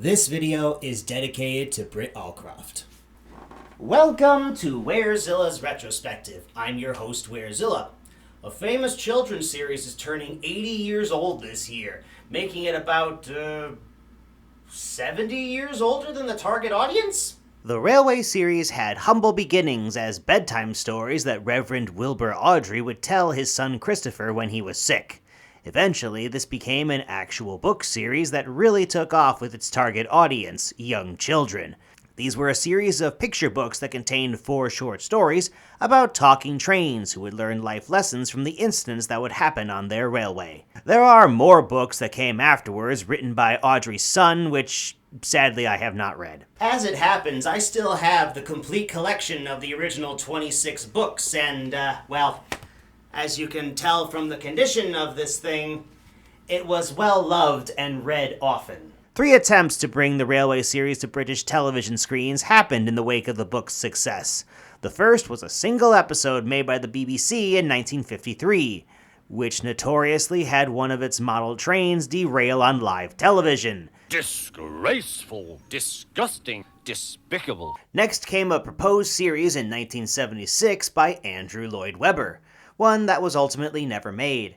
This video is dedicated to Britt Allcroft. Welcome to Werezilla's Retrospective. I'm your host, Werezilla. A famous children's series is turning 80 years old this year, making it about, 70 years older than the target audience? The Railway series had humble beginnings as bedtime stories that Reverend Wilbur Awdry would tell his son Christopher when he was sick. Eventually, this became an actual book series that really took off with its target audience, young children. These were a series of picture books that contained 4 short stories about talking trains who would learn life lessons from the incidents that would happen on their railway. There are more books that came afterwards, written by Awdry's son, which sadly I have not read. As it happens, I still have the complete collection of the original 26 books, and, as you can tell from the condition of this thing, it was well loved and read often. 3 attempts to bring the Railway series to British television screens happened in the wake of the book's success. The first was a single episode made by the BBC in 1953, which notoriously had one of its model trains derail on live television. Disgraceful, disgusting, despicable. Next came a proposed series in 1976 by Andrew Lloyd Webber, one that was ultimately never made.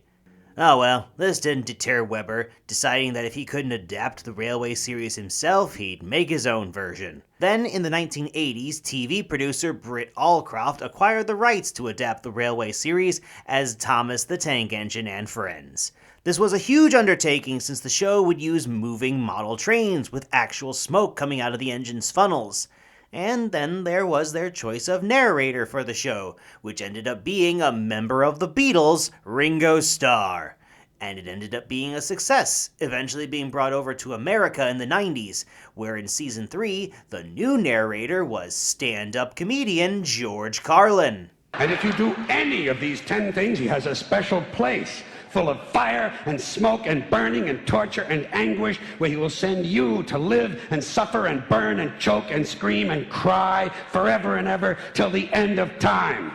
Oh well, this didn't deter Webber, deciding that if he couldn't adapt the Railway series himself, he'd make his own version. Then, in the 1980s, TV producer Britt Allcroft acquired the rights to adapt the Railway series as Thomas the Tank Engine and Friends. This was a huge undertaking since the show would use moving model trains with actual smoke coming out of the engine's funnels. And then there was their choice of narrator for the show, which ended up being a member of the Beatles, Ringo Starr. And it ended up being a success, eventually being brought over to America in the 90s, where in season 3, the new narrator was stand-up comedian George Carlin. And if you do any of these 10 things, he has a special place full of fire and smoke and burning and torture and anguish, where he will send you to live and suffer and burn and choke and scream and cry forever and ever till the end of time.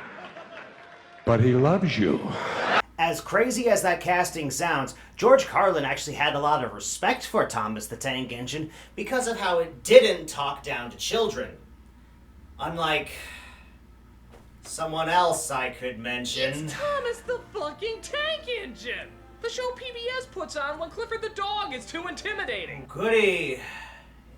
But he loves you. As crazy as that casting sounds, George Carlin actually had a lot of respect for Thomas the Tank Engine because of how it didn't talk down to children. Unlike someone else I could mention. It's Thomas the fucking Tank Engine! The show PBS puts on when Clifford the dog is too intimidating. Goody,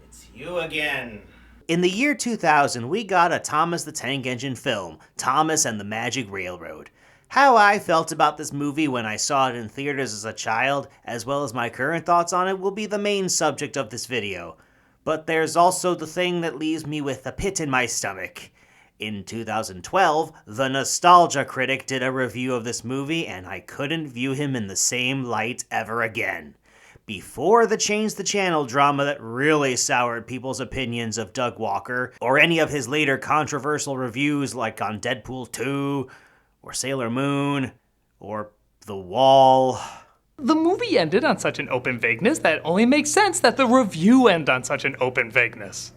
it's you again. In the year 2000, we got a Thomas the Tank Engine film, Thomas and the Magic Railroad. How I felt about this movie when I saw it in theaters as a child, as well as my current thoughts on it, will be the main subject of this video. But there's also the thing that leaves me with a pit in my stomach. In 2012, the Nostalgia Critic did a review of this movie, and I couldn't view him in the same light ever again. Before the Change the Channel drama that really soured people's opinions of Doug Walker, or any of his later controversial reviews like on Deadpool 2, or Sailor Moon, or The Wall. The movie ended on such an open vagueness that it only makes sense that the review end on such an open vagueness.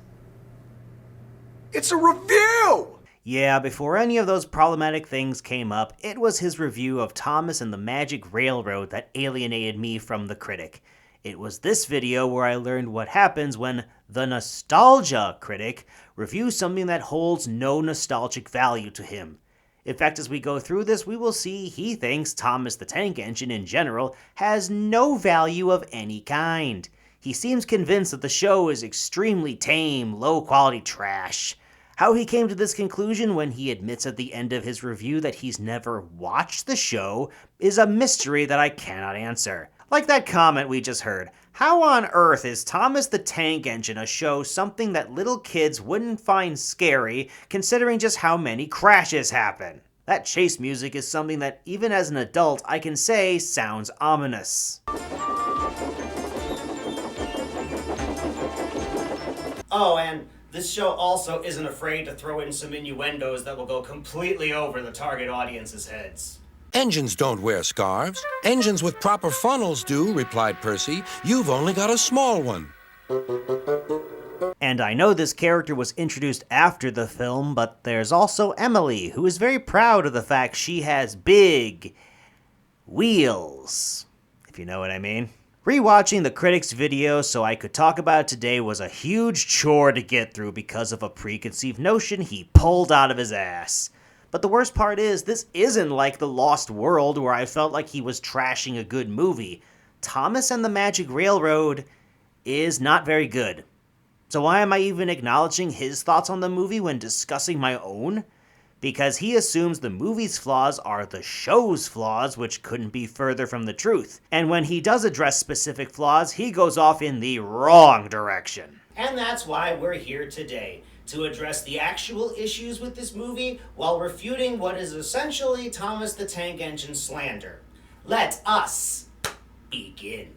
It's a review! Yeah, before any of those problematic things came up, it was his review of Thomas and the Magic Railroad that alienated me from the critic. It was this video where I learned what happens when the Nostalgia Critic reviews something that holds no nostalgic value to him. In fact, as we go through this, we will see he thinks Thomas the Tank Engine in general has no value of any kind. He seems convinced that the show is extremely tame, low-quality trash. How he came to this conclusion when he admits at the end of his review that he's never watched the show is a mystery that I cannot answer. Like that comment we just heard, how on earth is Thomas the Tank Engine a show something that little kids wouldn't find scary considering just how many crashes happen? That chase music is something that even as an adult I can say sounds ominous. Oh, and this show also isn't afraid to throw in some innuendos that will go completely over the target audience's heads. Engines don't wear scarves. Engines with proper funnels do, replied Percy. You've only got a small one. And I know this character was introduced after the film, but there's also Emily, who is very proud of the fact she has big wheels, if you know what I mean. Rewatching the critic's video so I could talk about it today was a huge chore to get through because of a preconceived notion he pulled out of his ass. But the worst part is, this isn't like The Lost World where I felt like he was trashing a good movie. Thomas and the Magic Railroad is not very good. So why am I even acknowledging his thoughts on the movie when discussing my own? Because he assumes the movie's flaws are the show's flaws, which couldn't be further from the truth. And when he does address specific flaws, he goes off in the wrong direction. And that's why we're here today, to address the actual issues with this movie while refuting what is essentially Thomas the Tank Engine slander. Let us begin.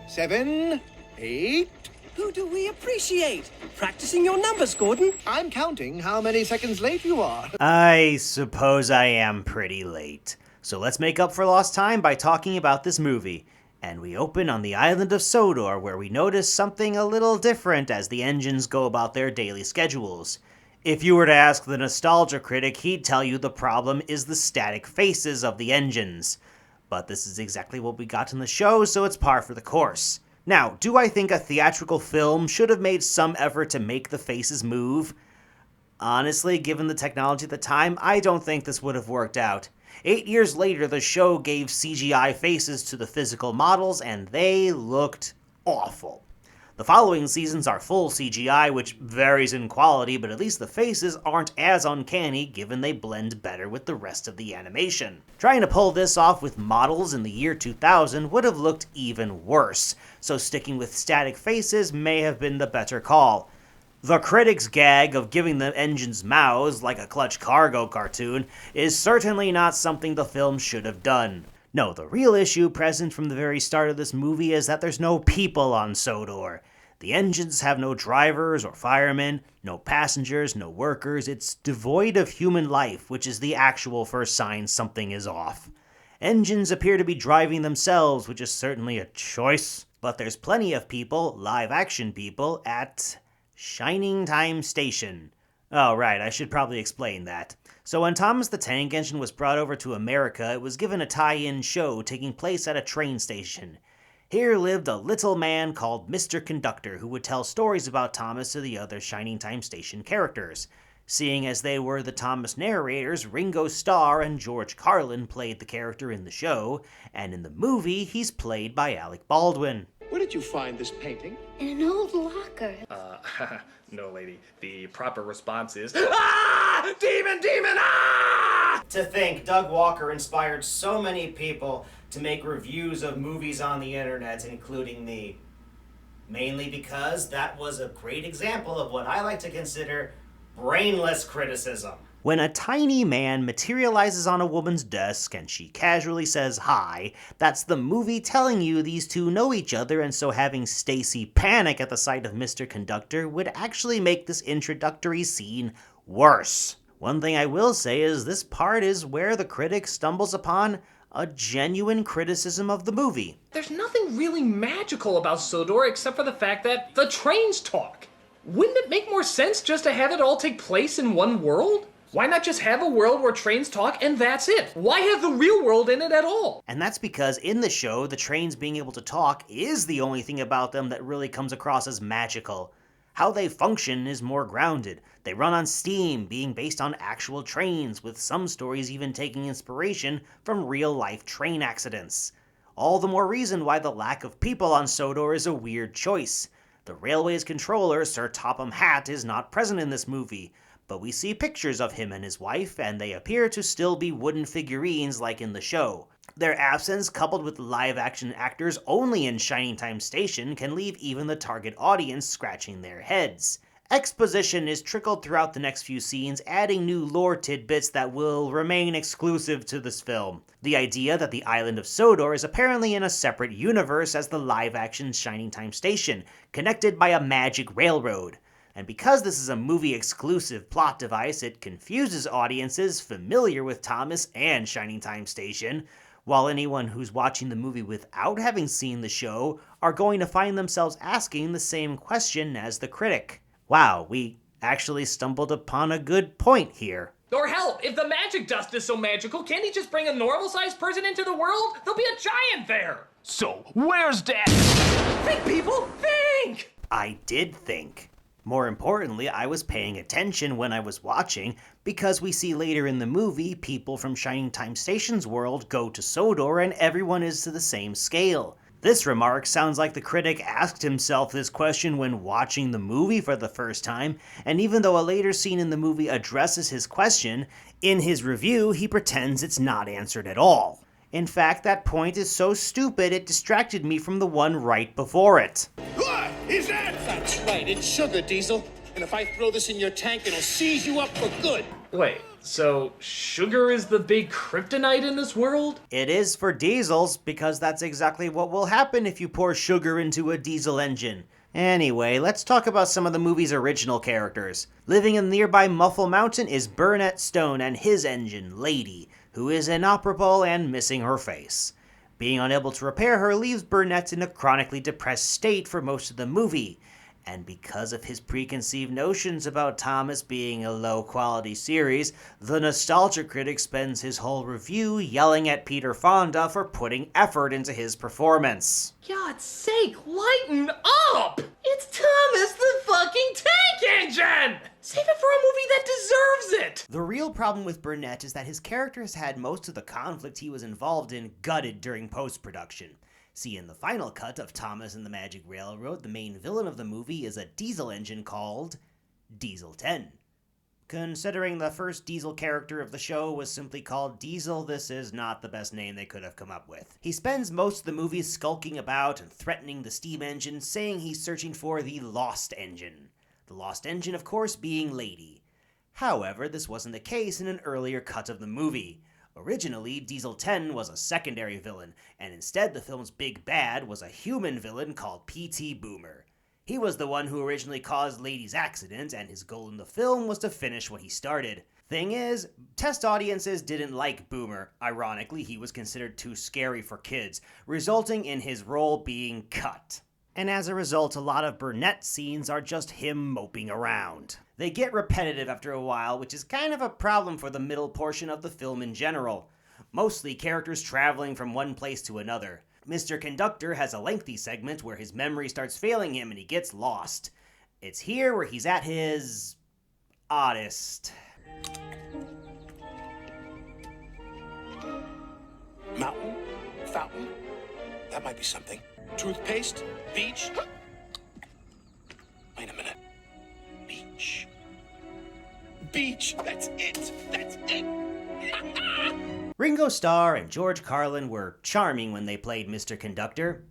7, 8. Who do we appreciate? Practicing your numbers, Gordon. I'm counting how many seconds late you are. I suppose I am pretty late. So let's make up for lost time by talking about this movie. And we open on the island of Sodor, where we notice something a little different as the engines go about their daily schedules. If you were to ask the nostalgia critic, he'd tell you the problem is the static faces of the engines. But this is exactly what we got in the show, so it's par for the course. Now, do I think a theatrical film should have made some effort to make the faces move? Honestly, given the technology at the time, I don't think this would have worked out. 8 years later, the show gave CGI faces to the physical models, and they looked awful. The following seasons are full CGI, which varies in quality, but at least the faces aren't as uncanny given they blend better with the rest of the animation. Trying to pull this off with models in the year 2000 would have looked even worse, so sticking with static faces may have been the better call. The critic's gag of giving the engines mouths like a Clutch Cargo cartoon is certainly not something the film should have done. No, the real issue present from the very start of this movie is that there's no people on Sodor. The engines have no drivers or firemen, no passengers, no workers. It's devoid of human life, which is the actual first sign something is off. Engines appear to be driving themselves, which is certainly a choice. But there's plenty of people, live-action people, at Shining Time Station. Oh, right, I should probably explain that. So when Thomas the Tank Engine was brought over to America, it was given a tie-in show taking place at a train station. Here lived a little man called Mr. Conductor who would tell stories about Thomas to the other Shining Time Station characters. Seeing as they were the Thomas narrators, Ringo Starr and George Carlin played the character in the show, and in the movie, he's played by Alec Baldwin. Where did you find this painting? In an old locker. No, lady. The proper response is, ah! Demon, demon, ah! To think Doug Walker inspired so many people to make reviews of movies on the internet, including me. Mainly because that was a great example of what I like to consider brainless criticism. When a tiny man materializes on a woman's desk and she casually says hi, that's the movie telling you these two know each other, and so having Stacy panic at the sight of Mr. Conductor would actually make this introductory scene worse. One thing I will say is this part is where the critic stumbles upon a genuine criticism of the movie. There's nothing really magical about Sodor except for the fact that the trains talk. Wouldn't it make more sense just to have it all take place in one world? Why not just have a world where trains talk and that's it? Why have the real world in it at all? And that's because in the show, the trains being able to talk is the only thing about them that really comes across as magical. How they function is more grounded. They run on steam, being based on actual trains, with some stories even taking inspiration from real-life train accidents. All the more reason why the lack of people on Sodor is a weird choice. The railway's controller, Sir Topham Hatt, is not present in this movie, but we see pictures of him and his wife, and they appear to still be wooden figurines like in the show. Their absence, coupled with live-action actors only in Shining Time Station, can leave even the target audience scratching their heads. Exposition is trickled throughout the next few scenes, adding new lore tidbits that will remain exclusive to this film. The idea that the island of Sodor is apparently in a separate universe as the live-action Shining Time Station, connected by a magic railroad. And because this is a movie-exclusive plot device, it confuses audiences familiar with Thomas and Shining Time Station, while anyone who's watching the movie without having seen the show are going to find themselves asking the same question as the critic. Wow, we actually stumbled upon a good point here. Or hell, if the magic dust is so magical, can't he just bring a normal-sized person into the world? There'll be a giant there! So, where's Dad? Think, people, think! I did think. More importantly, I was paying attention when I was watching, because we see later in the movie people from Shining Time Station's world go to Sodor and everyone is to the same scale. This remark sounds like the critic asked himself this question when watching the movie for the first time, and even though a later scene in the movie addresses his question, in his review he pretends it's not answered at all. In fact, that point is so stupid it distracted me from the one right before it. What is that? That's right, it's sugar, Diesel. And if I throw this in your tank, it'll seize you up for good. Wait, so sugar is the big kryptonite in this world? It is for diesels, because that's exactly what will happen if you pour sugar into a diesel engine. Anyway, let's talk about some of the movie's original characters. Living in nearby Muffle Mountain is Burnett Stone and his engine, Lady, who is inoperable and missing her face. Being unable to repair her leaves Burnett in a chronically depressed state for most of the movie, and because of his preconceived notions about Thomas being a low-quality series, the nostalgia critic spends his whole review yelling at Peter Fonda for putting effort into his performance. God's sake, lighten up! It's Thomas the fucking tank engine! Save it for a movie that deserves it! The real problem with Burnett is that his character has had most of the conflict he was involved in gutted during post-production. See, in the final cut of Thomas and the Magic Railroad, the main villain of the movie is a diesel engine called Diesel 10. Considering the first Diesel character of the show was simply called Diesel, this is not the best name they could have come up with. He spends most of the movie skulking about and threatening the steam engine, saying he's searching for the Lost Engine. The Lost Engine, of course, being Lady. However, this wasn't the case in an earlier cut of the movie. Originally, Diesel 10 was a secondary villain, and instead the film's big bad was a human villain called P.T. Boomer. He was the one who originally caused Lady's accident, and his goal in the film was to finish what he started. Thing is, test audiences didn't like Boomer. Ironically, he was considered too scary for kids, resulting in his role being cut. And as a result, a lot of Burnett scenes are just him moping around. They get repetitive after a while, which is kind of a problem for the middle portion of the film in general. Mostly characters traveling from one place to another. Mr. Conductor has a lengthy segment where his memory starts failing him and he gets lost. It's here where he's at his oddest. Mountain? Fountain? That might be something. Toothpaste? Beach? Wait a minute. Beach. Beach! That's it! That's it! Ringo Starr and George Carlin were charming when they played Mr. Conductor.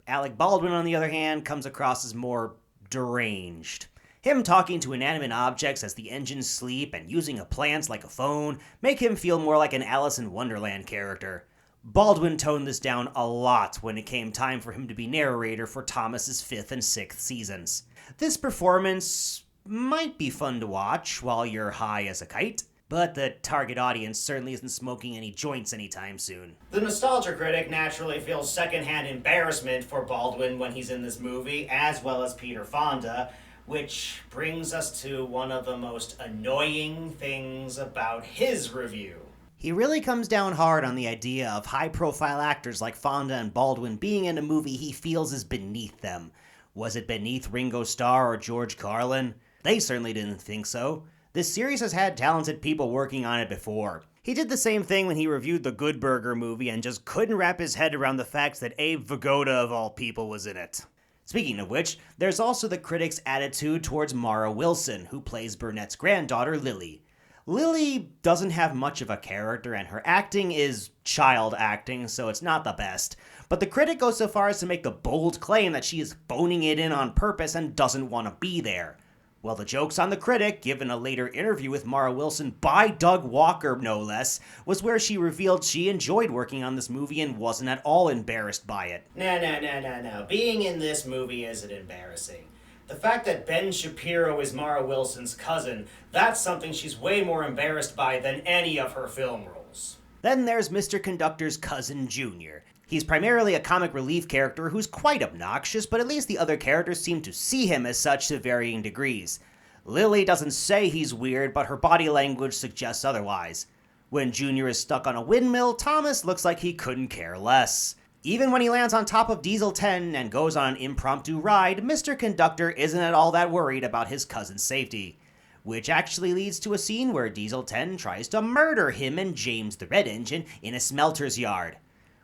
Alec Baldwin, on the other hand, comes across as more deranged. Him talking to inanimate objects as the engines sleep and using plants like a phone make him feel more like an Alice in Wonderland character. Baldwin toned this down a lot when it came time for him to be narrator for Thomas's 5th and 6th seasons. This performance might be fun to watch while you're high as a kite, but the target audience certainly isn't smoking any joints anytime soon. The nostalgia critic naturally feels secondhand embarrassment for Baldwin when he's in this movie, as well as Peter Fonda, which brings us to one of the most annoying things about his review. He really comes down hard on the idea of high-profile actors like Fonda and Baldwin being in a movie he feels is beneath them. Was it beneath Ringo Starr or George Carlin? They certainly didn't think so. This series has had talented people working on it before. He did the same thing when he reviewed the Good Burger movie and just couldn't wrap his head around the fact that Abe Vigoda of all people was in it. Speaking of which, there's also the critic's attitude towards Mara Wilson, who plays Burnett's granddaughter, Lily. Lily doesn't have much of a character, and her acting is child acting, so it's not the best. But the critic goes so far as to make the bold claim that she is phoning it in on purpose and doesn't want to be there. Well, the joke's on the critic, given a later interview with Mara Wilson by Doug Walker, no less, was where she revealed she enjoyed working on this movie and wasn't at all embarrassed by it. No. Being in this movie isn't embarrassing. The fact that Ben Shapiro is Mara Wilson's cousin, that's something she's way more embarrassed by than any of her film roles. Then there's Mr. Conductor's cousin, Junior. He's primarily a comic relief character who's quite obnoxious, but at least the other characters seem to see him as such to varying degrees. Lily doesn't say he's weird, but her body language suggests otherwise. When Junior is stuck on a windmill, Thomas looks like he couldn't care less. Even when he lands on top of Diesel 10 and goes on an impromptu ride, Mr. Conductor isn't at all that worried about his cousin's safety. Which actually leads to a scene where Diesel 10 tries to murder him and James the Red Engine in a smelter's yard.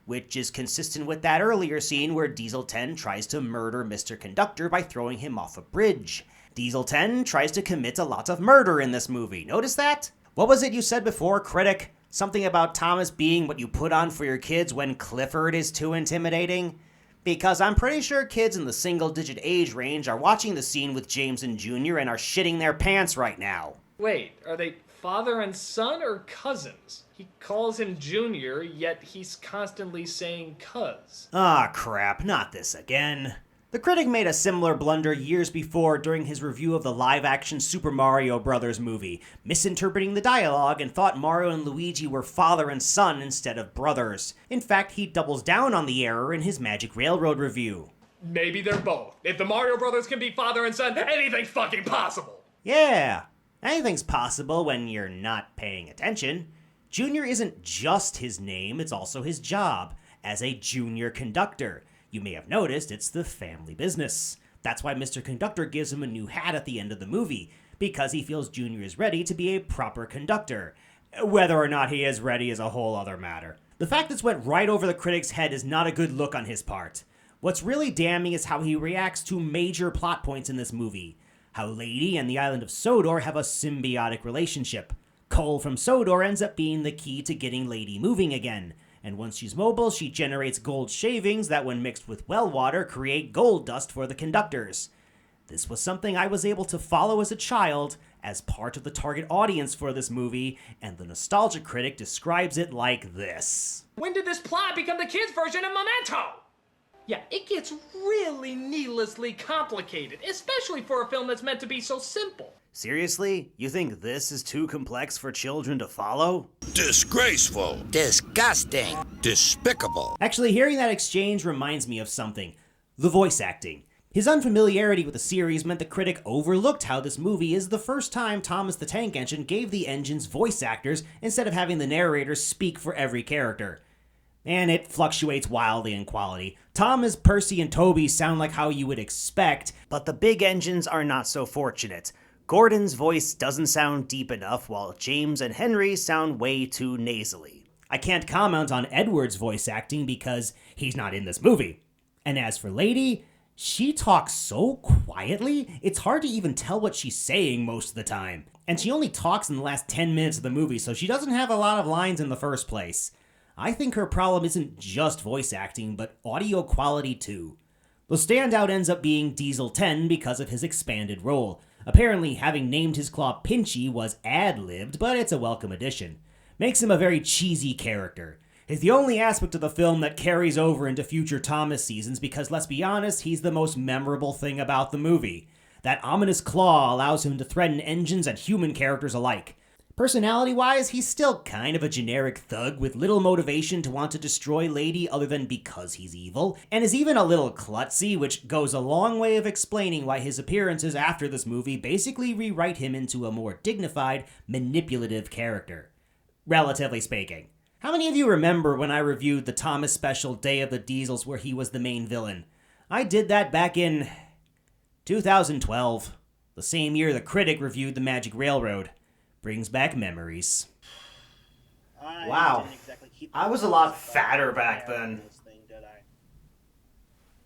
Which is consistent with that earlier scene where Diesel 10 tries to murder Mr. Conductor by throwing him off a bridge. Diesel 10 tries to commit a lot of murder in this movie. Notice that? What was it you said before, critic? Something about Thomas being what you put on for your kids when Clifford is too intimidating? Because I'm pretty sure kids in the single-digit age range are watching the scene with James and Jr. and are shitting their pants right now. Wait, are they father and son or cousins? He calls him Junior, yet he's constantly saying cuz. Ah, crap, not this again. The critic made a similar blunder years before during his review of the live-action Super Mario Bros. Movie, misinterpreting the dialogue and thought Mario and Luigi were father and son instead of brothers. In fact, he doubles down on the error in his Magic Railroad review. Maybe they're both. If the Mario Brothers can be father and son, anything's fucking possible! Yeah, anything's possible when you're not paying attention. Junior isn't just his name, it's also his job, as a junior conductor. You may have noticed it's the family business. That's why Mr. Conductor gives him a new hat at the end of the movie, because he feels Junior is ready to be a proper conductor. Whether or not he is ready is a whole other matter. The fact this went right over the critic's head is not a good look on his part. What's really damning is how he reacts to major plot points in this movie. How Lady and the island of Sodor have a symbiotic relationship. Coal from Sodor ends up being the key to getting Lady moving again. And once she's mobile, she generates gold shavings that when mixed with well water create gold dust for the conductors. This was something I was able to follow as a child, as part of the target audience for this movie, and the nostalgia critic describes it like this. When did this plot become the kids' version of Memento? Yeah, it gets really needlessly complicated, especially for a film that's meant to be so simple. Seriously? You think this is too complex for children to follow? Disgraceful. Disgusting. Despicable. Actually, hearing that exchange reminds me of something. The voice acting. His unfamiliarity with the series meant the critic overlooked how this movie is the first time Thomas the Tank Engine gave the engine's voice actors instead of having the narrators speak for every character. And it fluctuates wildly in quality. Thomas, Percy, and Toby sound like how you would expect, but the big engines are not so fortunate. Gordon's voice doesn't sound deep enough, while James and Henry sound way too nasally. I can't comment on Edward's voice acting because he's not in this movie. And as for Lady, she talks so quietly, it's hard to even tell what she's saying most of the time. And she only talks in the last 10 minutes of the movie, so she doesn't have a lot of lines in the first place. I think her problem isn't just voice acting, but audio quality too. The standout ends up being Diesel 10 because of his expanded role. Apparently, having named his claw Pinchy was ad-libbed, but it's a welcome addition. Makes him a very cheesy character. He's the only aspect of the film that carries over into future Thomas seasons because, let's be honest, he's the most memorable thing about the movie. That ominous claw allows him to threaten engines and human characters alike. Personality-wise, he's still kind of a generic thug with little motivation to want to destroy Lady other than because he's evil, and is even a little klutzy, which goes a long way of explaining why his appearances after this movie basically rewrite him into a more dignified, manipulative character. Relatively speaking. How many of you remember when I reviewed the Thomas special Day of the Diesels where he was the main villain? I did that back in 2012, the same year the critic reviewed the Magic Railroad. Brings back memories. Wow, I was a lot fatter back then.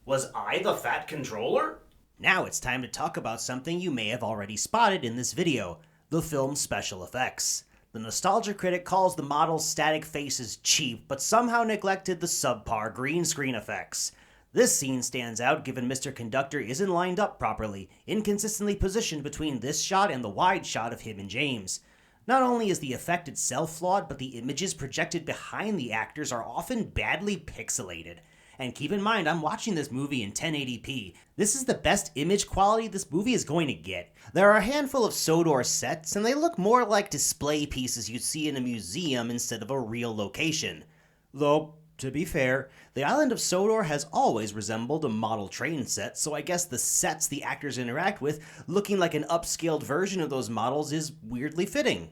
Was I the fat controller? Now it's time to talk about something you may have already spotted in this video, the film's special effects. The nostalgia critic calls the model's static faces cheap, but somehow neglected the subpar green screen effects. This scene stands out given Mr. Conductor isn't lined up properly, inconsistently positioned between this shot and the wide shot of him and James. Not only is the effect itself flawed, but the images projected behind the actors are often badly pixelated. And keep in mind, I'm watching this movie in 1080p. This is the best image quality this movie is going to get. There are a handful of Sodor sets, and they look more like display pieces you'd see in a museum instead of a real location. Though, to be fair, the island of Sodor has always resembled a model train set, so I guess the sets the actors interact with looking like an upscaled version of those models is weirdly fitting.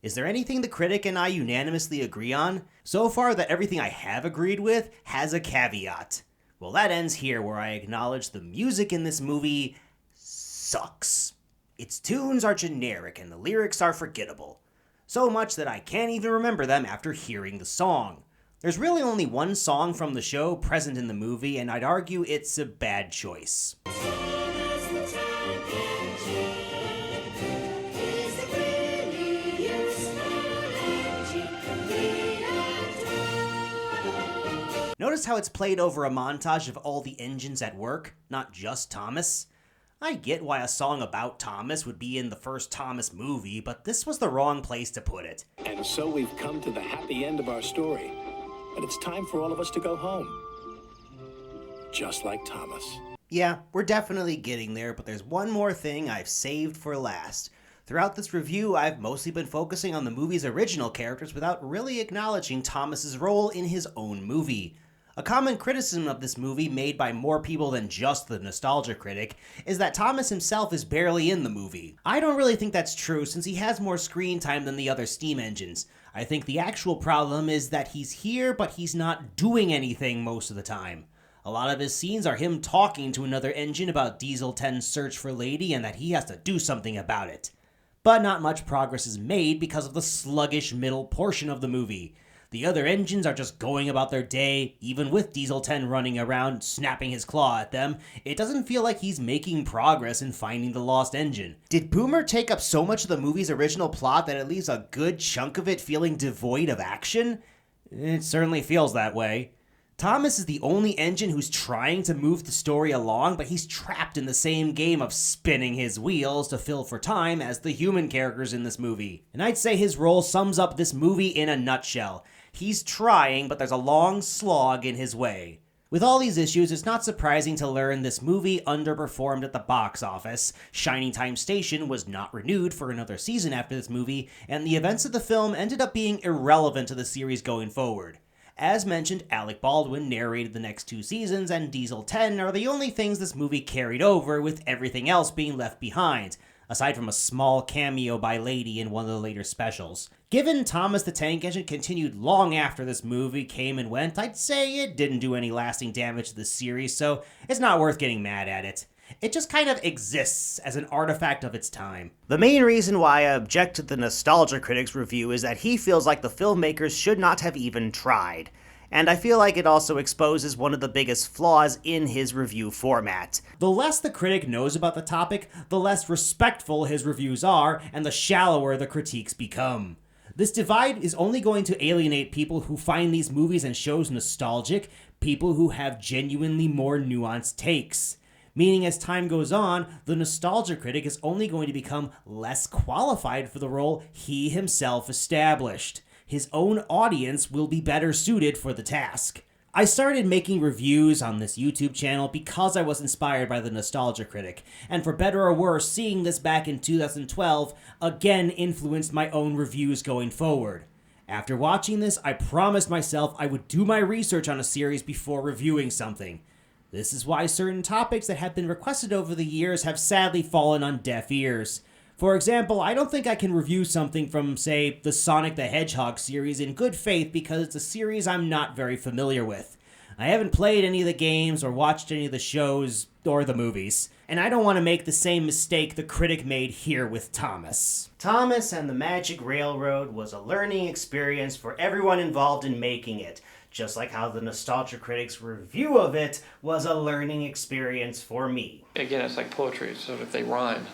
Is there anything the critic and I unanimously agree on? So far, that everything I have agreed with has a caveat. Well, that ends here, where I acknowledge the music in this movie sucks. Its tunes are generic and the lyrics are forgettable. So much that I can't even remember them after hearing the song. There's really only one song from the show present in the movie, and I'd argue it's a bad choice. Notice how it's played over a montage of all the engines at work, not just Thomas? I get why a song about Thomas would be in the first Thomas movie, but this was the wrong place to put it. And so we've come to the happy end of our story. And it's time for all of us to go home. Just like Thomas. Yeah, we're definitely getting there, but there's one more thing I've saved for last. Throughout this review, I've mostly been focusing on the movie's original characters without really acknowledging Thomas's role in his own movie. A common criticism of this movie, made by more people than just the nostalgia critic, is that Thomas himself is barely in the movie. I don't really think that's true, since he has more screen time than the other steam engines. I think the actual problem is that he's here, but he's not doing anything most of the time. A lot of his scenes are him talking to another engine about Diesel 10's search for Lady and that he has to do something about it. But not much progress is made because of the sluggish middle portion of the movie. The other engines are just going about their day, even with Diesel 10 running around, snapping his claw at them. It doesn't feel like he's making progress in finding the lost engine. Did Boomer take up so much of the movie's original plot that it leaves a good chunk of it feeling devoid of action? It certainly feels that way. Thomas is the only engine who's trying to move the story along, but he's trapped in the same game of spinning his wheels to fill for time as the human characters in this movie. And I'd say his role sums up this movie in a nutshell. He's trying, but there's a long slog in his way. With all these issues, it's not surprising to learn this movie underperformed at the box office. Shining Time Station was not renewed for another season after this movie, and the events of the film ended up being irrelevant to the series going forward. As mentioned, Alec Baldwin narrated the next 2 seasons, and Diesel 10 are the only things this movie carried over, with everything else being left behind, aside from a small cameo by Lady in one of the later specials. Given Thomas the Tank Engine continued long after this movie came and went, I'd say it didn't do any lasting damage to the series, so it's not worth getting mad at it. It just kind of exists as an artifact of its time. The main reason why I object to the Nostalgia Critic's review is that he feels like the filmmakers should not have even tried. And I feel like it also exposes one of the biggest flaws in his review format. The less the critic knows about the topic, the less respectful his reviews are, and the shallower the critiques become. This divide is only going to alienate people who find these movies and shows nostalgic, people who have genuinely more nuanced takes. Meaning as time goes on, the nostalgia critic is only going to become less qualified for the role he himself established. His own audience will be better suited for the task. I started making reviews on this YouTube channel because I was inspired by the Nostalgia Critic, and for better or worse, seeing this back in 2012 again influenced my own reviews going forward. After watching this, I promised myself I would do my research on a series before reviewing something. This is why certain topics that have been requested over the years have sadly fallen on deaf ears. For example, I don't think I can review something from, say, the Sonic the Hedgehog series in good faith because it's a series I'm not very familiar with. I haven't played any of the games or watched any of the shows or the movies, and I don't want to make the same mistake the critic made here with Thomas. Thomas and the Magic Railroad was a learning experience for everyone involved in making it, just like how the Nostalgia Critic's review of it was a learning experience for me. Again, it's like poetry, so if they rhyme.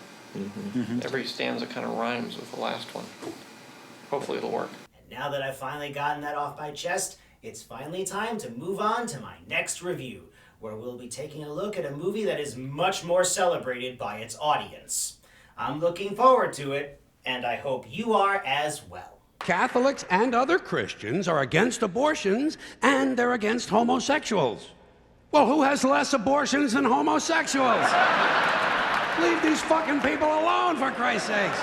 Every stanza kind of rhymes with the last one. Hopefully it'll work. And now that I've finally gotten that off my chest, it's finally time to move on to my next review, where we'll be taking a look at a movie that is much more celebrated by its audience. I'm looking forward to it, and I hope you are as well. Catholics and other Christians are against abortions, and they're against homosexuals. Well, who has less abortions than homosexuals? Leave these fucking people alone, for Christ's sakes.